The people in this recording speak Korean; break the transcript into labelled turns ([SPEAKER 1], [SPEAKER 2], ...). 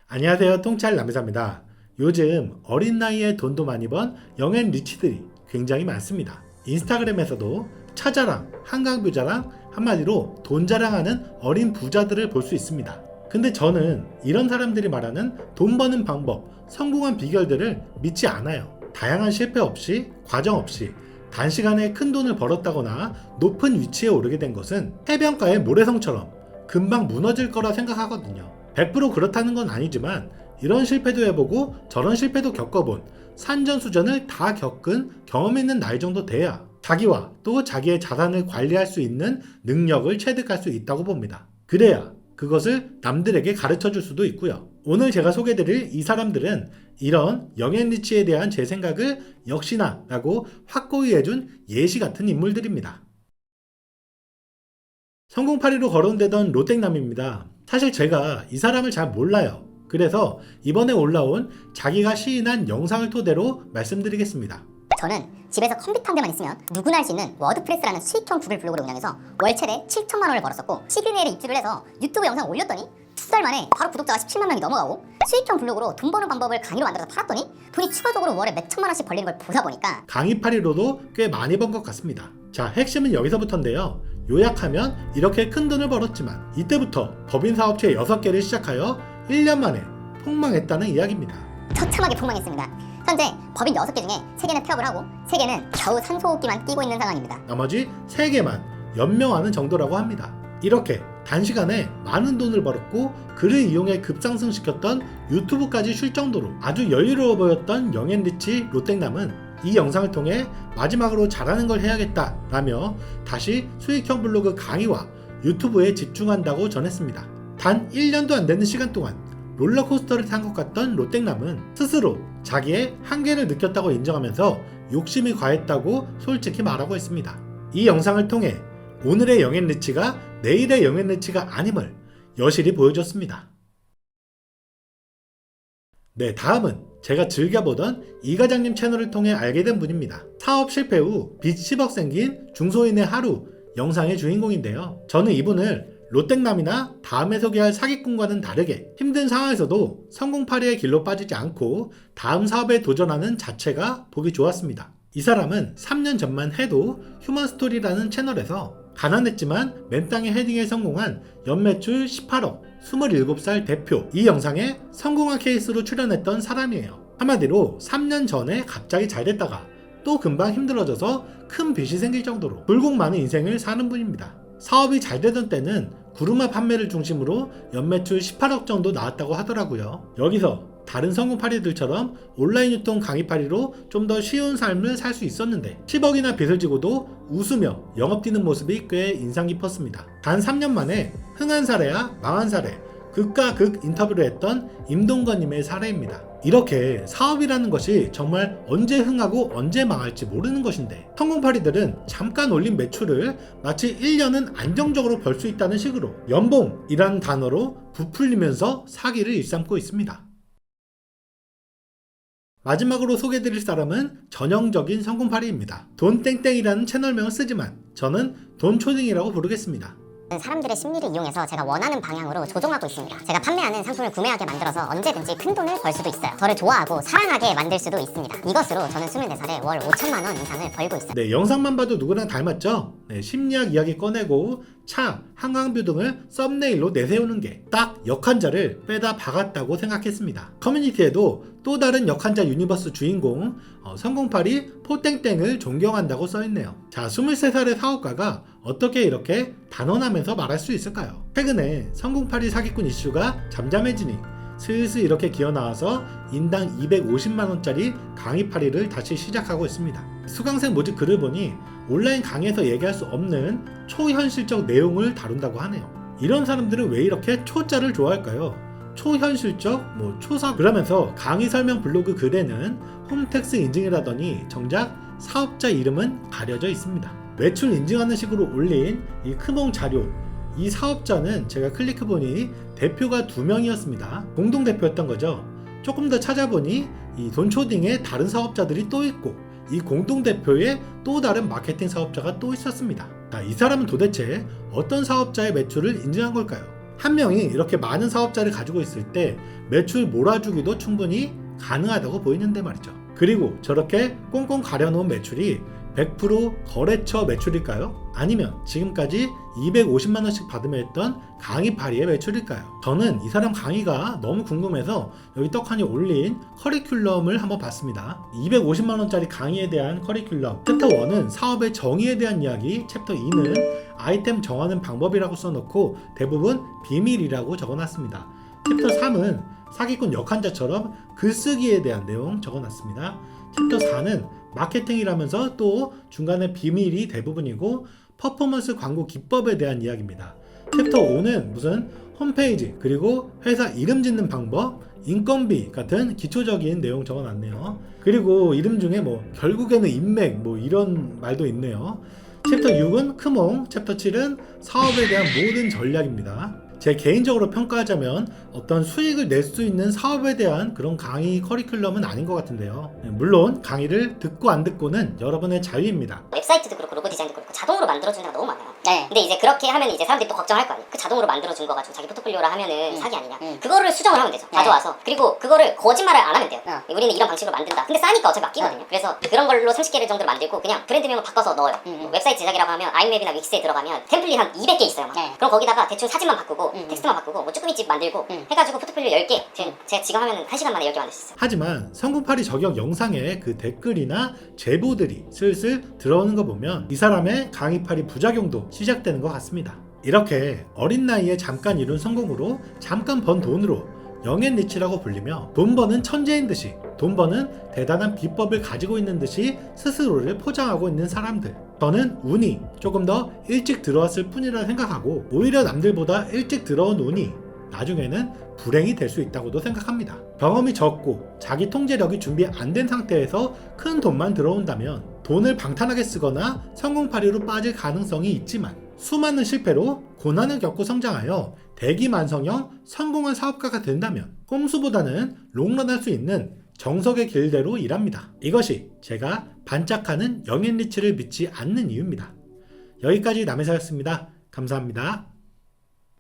[SPEAKER 1] 안녕하세요. 통찰 남의사입니다. 요즘 어린 나이에 돈도 많이 번 영앤 리치들이 굉장히 많습니다. 인스타그램에서도 차자랑 한강뷰자랑 한마디로 돈 자랑하는 어린 부자들을 볼 수 있습니다. 근데 저는 이런 사람들이 말하는 돈 버는 방법, 성공한 비결들을 믿지 않아요. 다양한 실패 없이, 과정 없이 단시간에 큰 돈을 벌었다거나 높은 위치에 오르게 된 것은 해변가의 모래성처럼 금방 무너질 거라 생각하거든요. 100% 그렇다는 건 아니지만 이런 실패도 해보고 저런 실패도 겪어본 산전수전을 다 겪은 경험 있는 나이 정도 돼야 자기와 또 자기의 자산을 관리할 수 있는 능력을 체득할 수 있다고 봅니다. 그래야 그것을 남들에게 가르쳐 줄 수도 있고요. 오늘 제가 소개드릴 이 사람들은 이런 영앤리치에 대한 제 생각을 역시나 라고 확고히 해준 예시 같은 인물들입니다. 성공파리로 거론되던 로땡남입니다. 사실 제가 이 사람을 잘 몰라요. 그래서 이번에 올라온 자기가 시인한 영상을 토대로 말씀드리겠습니다.
[SPEAKER 2] 저는 집에서 컴퓨터 한 대만 있으면 누구나 할 수 있는 워드프레스라는 수익형 구글 블로그를 운영해서 월 최대 7천만 원을 벌었었고 시드니에 입주를 해서 유튜브 영상을 올렸더니 2달 만에 바로 구독자가 17만 명이 넘어가고 수익형 블로그로 돈 버는 방법을 강의로 만들어서 팔았더니 돈이 추가적으로 월에 몇 천만 원씩 벌리는 걸 보다 보니까
[SPEAKER 1] 강의파리로도 꽤 많이 번 것 같습니다. 자, 핵심은 여기서부터인데요. 요약하면 이렇게 큰 돈을 벌었지만 이때부터 법인 사업체 6개를 시작하여 1년 만에 폭망했다는 이야기입니다.
[SPEAKER 2] 처참하게 폭망했습니다. 현재 법인 6개 중에 3개는 폐업을 하고 3개는 겨우 산소호흡기만 끼고 있는 상황입니다.
[SPEAKER 1] 나머지 3개만 연명하는 정도라고 합니다. 이렇게 단시간에 많은 돈을 벌었고 그를 이용해 급상승시켰던 유튜브까지 쉴 정도로 아주 여유로워 보였던 영앤리치 로땡남은 이 영상을 통해 마지막으로 잘하는 걸 해야겠다 라며 다시 수익형 블로그 강의와 유튜브에 집중한다고 전했습니다. 단 1년도 안 되는 시간 동안 롤러코스터를 탄 것 같던 로땡남은 스스로 자기의 한계를 느꼈다고 인정하면서 욕심이 과했다고 솔직히 말하고 있습니다. 이 영상을 통해 오늘의 영앤리치가 내일의 영앤리치가 아님을 여실히 보여줬습니다. 네, 다음은 제가 즐겨보던 이 과장님 채널을 통해 알게 된 분입니다. 사업 실패 후 빚 10억 생긴 중소인의 하루 영상의 주인공인데요. 저는 이분을 로땡남이나 다음에 소개할 사기꾼과는 다르게 힘든 상황에서도 성공파리의 길로 빠지지 않고 다음 사업에 도전하는 자체가 보기 좋았습니다. 이 사람은 3년 전만 해도 휴먼스토리라는 채널에서 가난했지만 맨땅에 헤딩에 성공한 연매출 18억 27살 대표, 이 영상에 성공한 케이스로 출연했던 사람이에요. 한마디로 3년 전에 갑자기 잘 됐다가 또 금방 힘들어져서 큰 빚이 생길 정도로 굴곡 많은 인생을 사는 분입니다. 사업이 잘 되던 때는 구루마 판매를 중심으로 연매출 18억 정도 나왔다고 하더라고요. 여기서 다른 성공파리들처럼 온라인 유통 강의파리로 좀 더 쉬운 삶을 살 수 있었는데 10억이나 빚을 지고도 웃으며 영업 뛰는 모습이 꽤 인상 깊었습니다. 단 3년 만에 흥한 사례야 망한 사례, 극과 극 인터뷰를 했던 임동건님의 사례입니다. 이렇게 사업이라는 것이 정말 언제 흥하고 언제 망할지 모르는 것인데 성공파리들은 잠깐 올린 매출을 마치 1년은 안정적으로 벌 수 있다는 식으로 연봉이라는 단어로 부풀리면서 사기를 일삼고 있습니다. 마지막으로 소개해드릴 사람은 전형적인 성공파리입니다. 돈땡땡이라는 채널명을 쓰지만 저는 돈초딩이라고 부르겠습니다.
[SPEAKER 2] 사람들의 심리를 이용해서 제가 원하는 방향으로 조종하고 있습니다. 제가 판매하는 상품을 구매하게 만들어서 언제든지 큰 돈을 벌 수도 있어요. 저를 좋아하고 사랑하게 만들 수도 있습니다. 이것으로 저는 24살에 월 5천만 원 이상을 벌고 있어요.
[SPEAKER 1] 네, 영상만 봐도 누구랑 닮았죠? 네, 심리학 이야기 꺼내고 차, 한강뷰 등을 썸네일로 내세우는 게 딱 역한자를 빼다 박았다고 생각했습니다. 커뮤니티에도 또 다른 역한자 유니버스 주인공 성공파리 포땡땡을 존경한다고 써있네요. 자, 23살의 사업가가 어떻게 이렇게 단언하면서 말할 수 있을까요? 최근에 성공파리 사기꾼 이슈가 잠잠해지니 슬슬 이렇게 기어나와서 인당 250만원짜리 강의파리를 다시 시작하고 있습니다. 수강생 모집 글을 보니 온라인 강의에서 얘기할 수 없는 초현실적 내용을 다룬다고 하네요. 이런 사람들은 왜 이렇게 초자를 좋아할까요? 초현실적, 초사 그러면서 강의 설명 블로그 글에는 홈택스 인증이라더니 정작 사업자 이름은 가려져 있습니다. 매출 인증하는 식으로 올린 이 크몽 자료, 이 사업자는 제가 클릭해보니 대표가 2명이었습니다. 공동대표였던 거죠. 조금 더 찾아보니 이 돈초딩에 다른 사업자들이 또 있고 이 공동대표에 또 다른 마케팅 사업자가 또 있었습니다. 이 사람은 도대체 어떤 사업자의 매출을 인증한 걸까요? 한 명이 이렇게 많은 사업자를 가지고 있을 때 매출 몰아주기도 충분히 가능하다고 보이는데 말이죠. 그리고 저렇게 꽁꽁 가려놓은 매출이 100% 거래처 매출일까요? 아니면 지금까지 250만원씩 받으며 했던 강의 파리의 매출일까요? 저는 이 사람 강의가 너무 궁금해서 여기 떡하니 올린 커리큘럼을 한번 봤습니다. 250만원짜리 강의에 대한 커리큘럼, 챕터 1은 사업의 정의에 대한 이야기, 챕터 2는 아이템 정하는 방법이라고 써놓고 대부분 비밀이라고 적어놨습니다. 챕터 3은 사기꾼 역한자처럼 글쓰기에 대한 내용 적어놨습니다. 챕터 4는 마케팅이라면서 또 중간에 비밀이 대부분이고 퍼포먼스 광고 기법에 대한 이야기입니다. 챕터 5는 무슨 홈페이지 그리고 회사 이름 짓는 방법, 인건비 같은 기초적인 내용 적어놨네요. 그리고 이름 중에 결국에는 인맥 이런 말도 있네요. 챕터 6은 크몽, 챕터 7은 사업에 대한 모든 전략입니다. 제 개인적으로 평가하자면 어떤 수익을 낼 수 있는 사업에 대한 그런 강의 커리큘럼은 아닌 것 같은데요. 물론 강의를 듣고 안 듣고는 여러분의 자유입니다.
[SPEAKER 2] 웹사이트도 그렇고 로고 디자인도 그렇고 자동으로 만들어주는 데가 너무 많아요. 네. 근데 이제 그렇게 하면 이제 사람들이 또 걱정할 거 아니에요. 그 자동으로 만들어준 거 가지고 자기 포트폴리오라 하면은 사기 아니냐. 그거를 수정을 하면 되죠. 가져와서. 그리고 그거를 거짓말을 안 하면 돼요. 우리는 이런 방식으로 만든다. 근데 싸니까 어차피 맡기거든요. 그래서 그런 걸로 30개를 정도 만들고 그냥 브랜드명을 바꿔서 넣어요. 웹사이트 제작이라고 하면 아이맵이나 윅스에 들어가면 템플릿 한 200개 있어요. 그럼 거기다가 대충 사진만 바꾸고 텍스트만 바꾸고 쭈꾸미집 만들고 해가지고 포트폴리오 10개. 제가 지금 하면 1시간 만에 10개 만들 수 있어요.
[SPEAKER 1] 하지만 성공파리 저격 영상에 그 댓글이나 제보들이 슬슬 들어오는 거 보면 이 사람의 강의파리 부작용도 시작되는 것 같습니다. 이렇게 어린 나이에 잠깐 이룬 성공으로 잠깐 번 돈으로 영앤리치라고 불리며 돈 버는 천재인 듯이 돈 버는 대단한 비법을 가지고 있는 듯이 스스로를 포장하고 있는 사람들. 저는 운이 조금 더 일찍 들어왔을 뿐이라 생각하고 오히려 남들보다 일찍 들어온 운이 나중에는 불행이 될 수 있다고도 생각합니다. 경험이 적고 자기 통제력이 준비 안 된 상태에서 큰 돈만 들어온다면 돈을 방탄하게 쓰거나 성공파리로 빠질 가능성이 있지만 수많은 실패로 고난을 겪고 성장하여 대기만성형 성공한 사업가가 된다면 꼼수보다는 롱런할 수 있는 정석의 길대로 일합니다. 이것이 제가 반짝하는 영앤리치를 믿지 않는 이유입니다. 여기까지 남해사였습니다. 감사합니다.